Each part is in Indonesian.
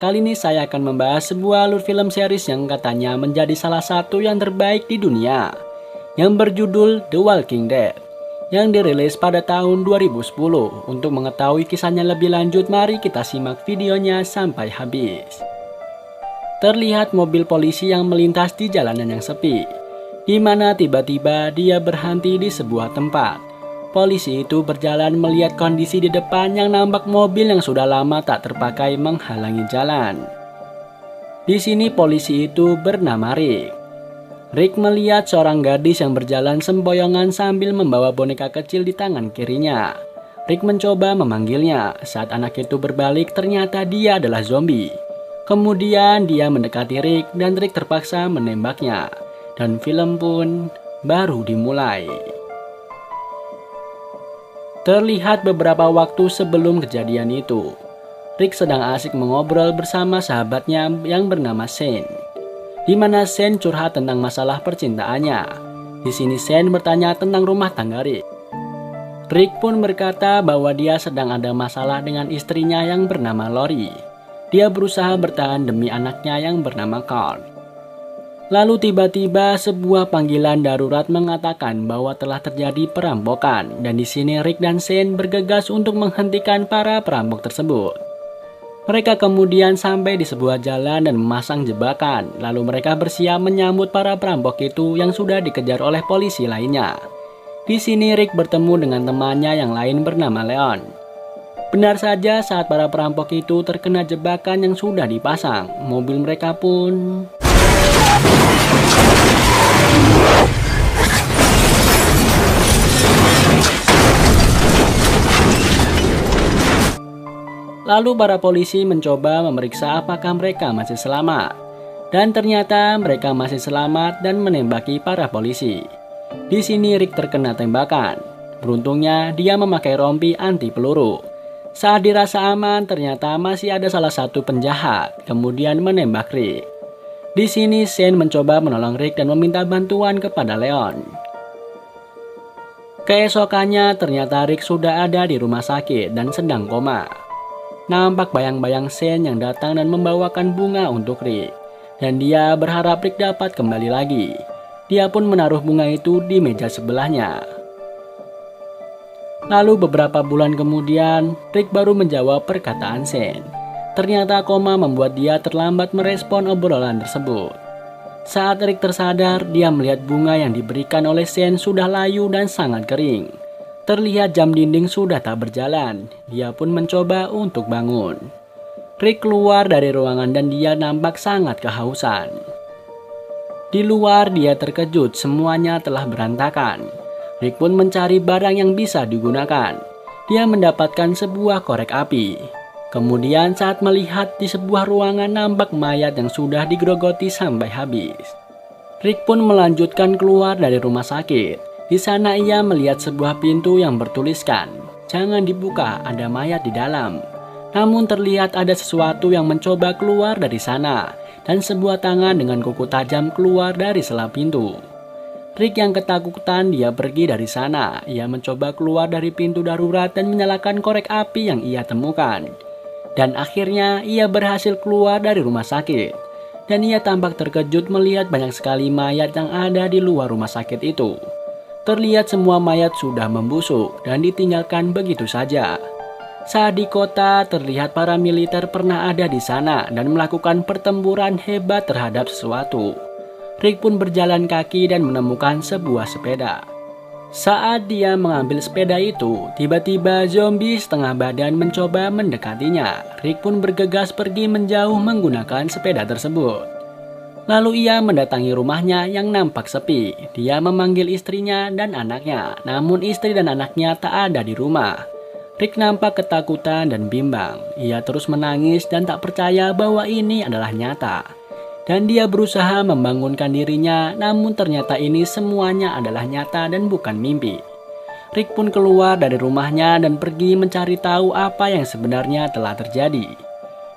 Kali ini saya akan membahas sebuah alur film series yang katanya menjadi salah satu yang terbaik di dunia, yang berjudul The Walking Dead, yang dirilis pada tahun 2010. Untuk mengetahui kisahnya lebih lanjut, mari kita simak videonya sampai habis. Terlihat mobil polisi yang melintas di jalanan yang sepi, di mana tiba-tiba dia berhenti di sebuah tempat. Polisi itu berjalan melihat kondisi di depan yang nampak mobil yang sudah lama tak terpakai menghalangi jalan. Di sini polisi itu bernama Rick. Rick melihat seorang gadis yang berjalan sempoyongan sambil membawa boneka kecil di tangan kirinya. Rick mencoba memanggilnya. Saat anak itu berbalik, ternyata dia adalah zombie. Kemudian dia mendekati Rick dan Rick terpaksa menembaknya. Dan film pun baru dimulai. Terlihat beberapa waktu sebelum kejadian itu, Rick sedang asik mengobrol bersama sahabatnya yang bernama Shane, di mana Shane curhat tentang masalah percintaannya. Di sini Shane bertanya tentang rumah tangga Rick. Rick pun berkata bahwa dia sedang ada masalah dengan istrinya yang bernama Lori. Dia berusaha bertahan demi anaknya yang bernama Carl. Lalu tiba-tiba sebuah panggilan darurat mengatakan bahwa telah terjadi perampokan, dan di sini Rick dan Shane bergegas untuk menghentikan para perampok tersebut. Mereka kemudian sampai di sebuah jalan dan memasang jebakan, lalu mereka bersiap menyambut para perampok itu yang sudah dikejar oleh polisi lainnya. Di sini Rick bertemu dengan temannya yang lain bernama Leon. Benar saja, saat para perampok itu terkena jebakan yang sudah dipasang, mobil mereka pun lalu para polisi mencoba memeriksa apakah mereka masih selamat. Dan ternyata mereka masih selamat dan menembaki para polisi. Di sini Rick terkena tembakan. Beruntungnya dia memakai rompi anti peluru. Saat dirasa aman, ternyata masih ada salah satu penjahat, kemudian menembak Rick. Di sini Shane mencoba menolong Rick dan meminta bantuan kepada Leon. Keesokannya ternyata Rick sudah ada di rumah sakit dan sedang koma. Nampak bayang-bayang Shane yang datang dan membawakan bunga untuk Rick, dan dia berharap Rick dapat kembali lagi. Dia pun menaruh bunga itu di meja sebelahnya. Lalu beberapa bulan kemudian, Rick baru menjawab perkataan Shane. Ternyata koma membuat dia terlambat merespon obrolan tersebut. Saat Rick tersadar, dia melihat bunga yang diberikan oleh Shane sudah layu dan sangat kering. Terlihat jam dinding sudah tak berjalan. Dia pun mencoba untuk bangun. Rick keluar dari ruangan dan dia nampak sangat kehausan. Di luar dia terkejut, semuanya telah berantakan. Rick pun mencari barang yang bisa digunakan. Dia mendapatkan sebuah korek api. Kemudian saat melihat di sebuah ruangan nampak mayat yang sudah digerogoti sampai habis. Rick pun melanjutkan keluar dari rumah sakit. Di sana ia melihat sebuah pintu yang bertuliskan, "Jangan dibuka, ada mayat di dalam." Namun terlihat ada sesuatu yang mencoba keluar dari sana, dan sebuah tangan dengan kuku tajam keluar dari sela pintu. Rick yang ketakutan, dia pergi dari sana. Ia mencoba keluar dari pintu darurat dan menyalakan korek api yang ia temukan. Dan akhirnya ia berhasil keluar dari rumah sakit. Dan ia tampak terkejut melihat banyak sekali mayat yang ada di luar rumah sakit itu. Terlihat semua mayat sudah membusuk dan ditinggalkan begitu saja. Saat di kota, terlihat para militer pernah ada di sana dan melakukan pertempuran hebat terhadap sesuatu. Rick pun berjalan kaki dan menemukan sebuah sepeda. Saat dia mengambil sepeda itu, tiba-tiba zombie setengah badan mencoba mendekatinya. Rick pun bergegas pergi menjauh menggunakan sepeda tersebut. Lalu ia mendatangi rumahnya yang nampak sepi. Dia memanggil istrinya dan anaknya, namun istri dan anaknya tak ada di rumah. Rick nampak ketakutan dan bimbang. Ia terus menangis dan tak percaya bahwa ini adalah nyata. Dan dia berusaha membangunkan dirinya, namun ternyata ini semuanya adalah nyata dan bukan mimpi. Rick pun keluar dari rumahnya dan pergi mencari tahu apa yang sebenarnya telah terjadi.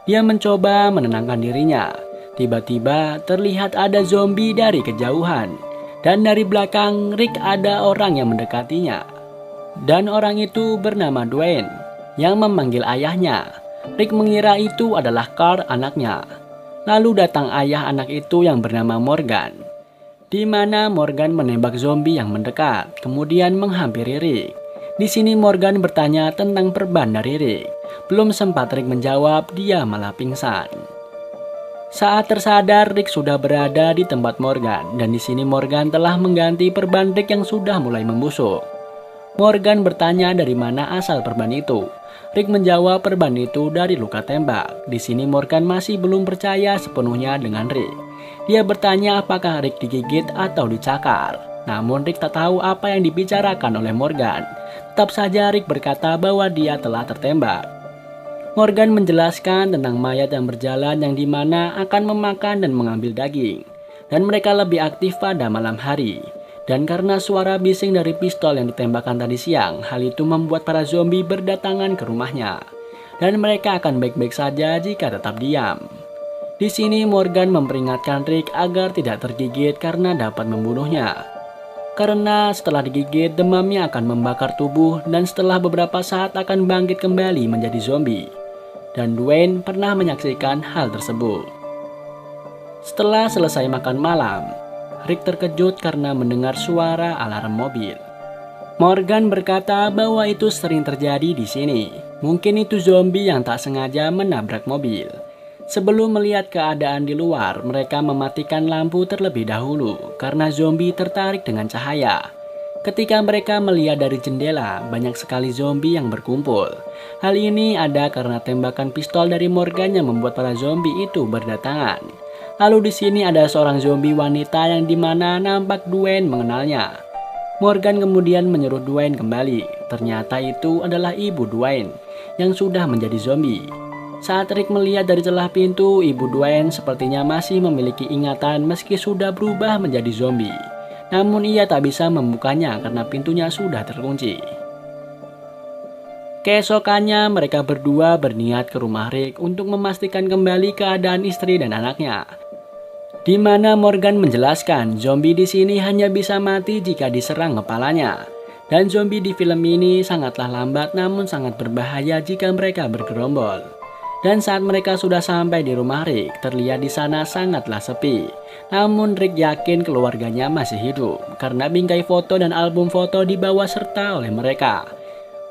Dia mencoba menenangkan dirinya. Tiba-tiba terlihat ada zombie dari kejauhan. Dan dari belakang Rick ada orang yang mendekatinya. Dan orang itu bernama Dwayne, yang memanggil ayahnya. Rick mengira itu adalah Carl, anaknya. Lalu datang ayah anak itu yang bernama Morgan, di mana Morgan menembak zombie yang mendekat, kemudian menghampiri Rick. Di sini Morgan bertanya tentang perban dari Rick. Belum sempat Rick menjawab, dia malah pingsan. Saat tersadar, Rick sudah berada di tempat Morgan, dan di sini Morgan telah mengganti perban Rick yang sudah mulai membusuk. Morgan bertanya dari mana asal perban itu. Rick menjawab perban itu dari luka tembak. Di sini Morgan masih belum percaya sepenuhnya dengan Rick. Dia bertanya apakah Rick digigit atau dicakar. Namun Rick tak tahu apa yang dibicarakan oleh Morgan. Tetap saja Rick berkata bahwa dia telah tertembak. Morgan menjelaskan tentang mayat yang berjalan yang dimana akan memakan dan mengambil daging. Dan mereka lebih aktif pada malam hari. Dan karena suara bising dari pistol yang ditembakkan tadi siang, hal itu membuat para zombie berdatangan ke rumahnya. Dan mereka akan baik-baik saja jika tetap diam. Di sini Morgan memperingatkan Rick agar tidak tergigit karena dapat membunuhnya. Karena setelah digigit, demamnya akan membakar tubuh dan setelah beberapa saat akan bangkit kembali menjadi zombie. Dan Dwayne pernah menyaksikan hal tersebut. Setelah selesai makan malam, Rick terkejut karena mendengar suara alarm mobil. Morgan berkata bahwa itu sering terjadi di sini. Mungkin itu zombie yang tak sengaja menabrak mobil. Sebelum melihat keadaan di luar, mereka mematikan lampu terlebih dahulu karena zombie tertarik dengan cahaya. Ketika mereka melihat dari jendela, banyak sekali zombie yang berkumpul. Hal ini ada karena tembakan pistol dari Morgan yang membuat para zombie itu berdatangan. Lalu di sini ada seorang zombie wanita yang dimana nampak Dwayne mengenalnya. Morgan kemudian menyuruh Dwayne kembali. Ternyata itu adalah ibu Dwayne yang sudah menjadi zombie. Saat Rick melihat dari celah pintu, ibu Dwayne sepertinya masih memiliki ingatan meski sudah berubah menjadi zombie. Namun ia tak bisa membukanya karena pintunya sudah terkunci. Keesokannya mereka berdua berniat ke rumah Rick untuk memastikan kembali keadaan istri dan anaknya. Di mana Morgan menjelaskan zombie di sini hanya bisa mati jika diserang kepalanya. Dan zombie di film ini sangatlah lambat namun sangat berbahaya jika mereka bergerombol. Dan saat mereka sudah sampai di rumah Rick, terlihat di sana sangatlah sepi. Namun Rick yakin keluarganya masih hidup karena bingkai foto dan album foto dibawa serta oleh mereka.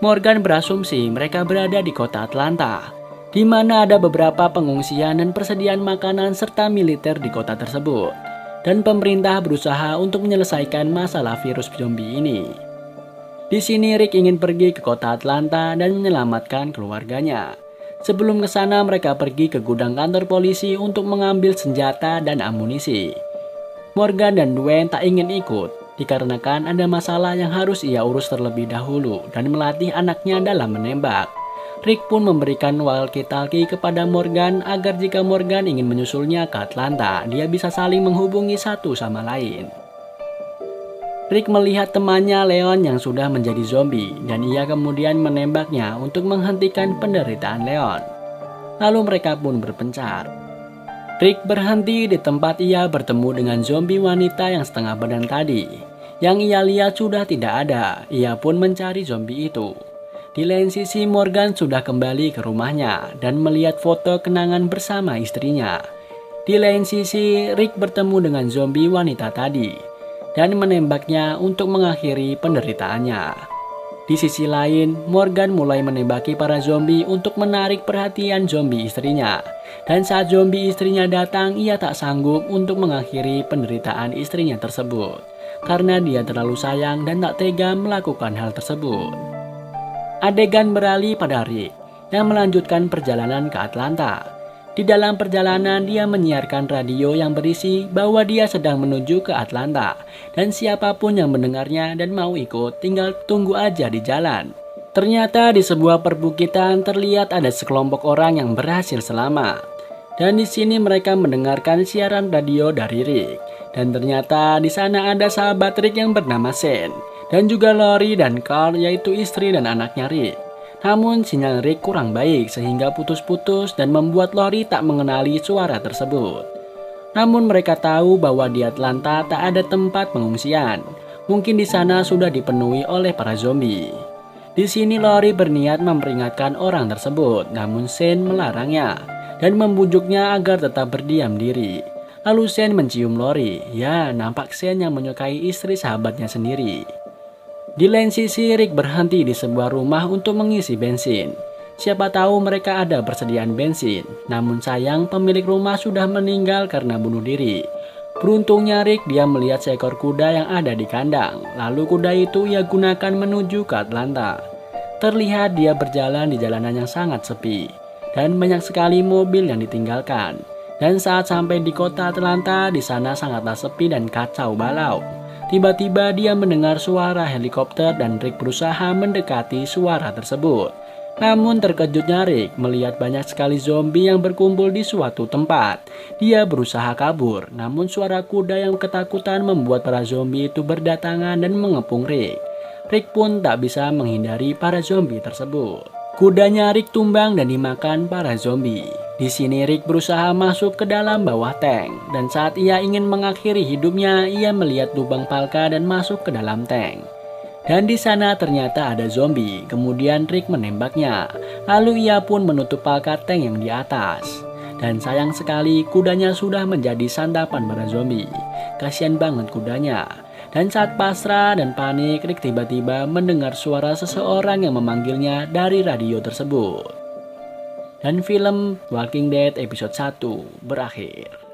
Morgan berasumsi mereka berada di kota Atlanta, di mana ada beberapa pengungsian dan persediaan makanan serta militer di kota tersebut. Dan pemerintah berusaha untuk menyelesaikan masalah virus zombie ini. Di sini Rick ingin pergi ke kota Atlanta dan menyelamatkan keluarganya. Sebelum ke sana mereka pergi ke gudang kantor polisi untuk mengambil senjata dan amunisi. Morgan dan Dwayne tak ingin ikut dikarenakan ada masalah yang harus ia urus terlebih dahulu dan melatih anaknya dalam menembak. Rick pun memberikan walkie-talkie kepada Morgan agar jika Morgan ingin menyusulnya ke Atlanta, dia bisa saling menghubungi satu sama lain. Rick melihat temannya Leon yang sudah menjadi zombie dan ia kemudian menembaknya untuk menghentikan penderitaan Leon. Lalu mereka pun berpencar. Rick berhenti di tempat ia bertemu dengan zombie wanita yang setengah badan tadi. Yang ia lihat sudah tidak ada, ia pun mencari zombie itu. Di lain sisi Morgan sudah kembali ke rumahnya dan melihat foto kenangan bersama istrinya. Di lain sisi Rick bertemu dengan zombie wanita tadi dan menembaknya untuk mengakhiri penderitaannya. Di sisi lain, Morgan mulai menembaki para zombie untuk menarik perhatian zombie istrinya. Dan saat zombie istrinya datang, ia tak sanggup untuk mengakhiri penderitaan istrinya tersebut. Karena dia terlalu sayang dan tak tega melakukan hal tersebut. Adegan beralih pada Rick yang melanjutkan perjalanan ke Atlanta. Di dalam perjalanan dia menyiarkan radio yang berisi bahwa dia sedang menuju ke Atlanta. Dan siapapun yang mendengarnya dan mau ikut tinggal tunggu aja di jalan. Ternyata di sebuah perbukitan terlihat ada sekelompok orang yang berhasil selamat. Dan di sini mereka mendengarkan siaran radio dari Rick. Dan ternyata di sana ada sahabat Rick yang bernama Shane. Dan juga Lori dan Carl yaitu istri dan anaknya Rick. Namun sinyal Rick kurang baik sehingga putus-putus dan membuat Lori tak mengenali suara tersebut. Namun mereka tahu bahwa di Atlanta tak ada tempat pengungsian. Mungkin di sana sudah dipenuhi oleh para zombie. Di sini Lori berniat memperingatkan orang tersebut, namun Shane melarangnya dan membujuknya agar tetap berdiam diri. Lalu Shane mencium Lori. Ya, nampak Shane yang menyukai istri sahabatnya sendiri. Di lain sisi, Rick berhenti di sebuah rumah untuk mengisi bensin. Siapa tahu mereka ada persediaan bensin, namun sayang pemilik rumah sudah meninggal karena bunuh diri. Beruntungnya Rick, dia melihat seekor kuda yang ada di kandang, lalu kuda itu ia gunakan menuju ke Atlanta. Terlihat dia berjalan di jalanan yang sangat sepi, dan banyak sekali mobil yang ditinggalkan. Dan saat sampai di kota Atlanta, di sana sangatlah sepi dan kacau balau. Tiba-tiba dia mendengar suara helikopter dan Rick berusaha mendekati suara tersebut. Namun terkejutnya Rick melihat banyak sekali zombie yang berkumpul di suatu tempat. Dia berusaha kabur, namun suara kuda yang ketakutan membuat para zombie itu berdatangan dan mengepung Rick. Rick pun tak bisa menghindari para zombie tersebut. Kudanya Rick tumbang dan dimakan para zombie. Di sini Rick berusaha masuk ke dalam bawah tank, dan saat ia ingin mengakhiri hidupnya, ia melihat lubang palka dan masuk ke dalam tank. Dan di sana ternyata ada zombie, kemudian Rick menembaknya. Lalu ia pun menutup palka tank yang di atas. Dan sayang sekali kudanya sudah menjadi santapan para zombie. Kasian banget kudanya. Dan saat pasrah dan panik, Rick tiba-tiba mendengar suara seseorang yang memanggilnya dari radio tersebut. Dan film Walking Dead episode 1 berakhir.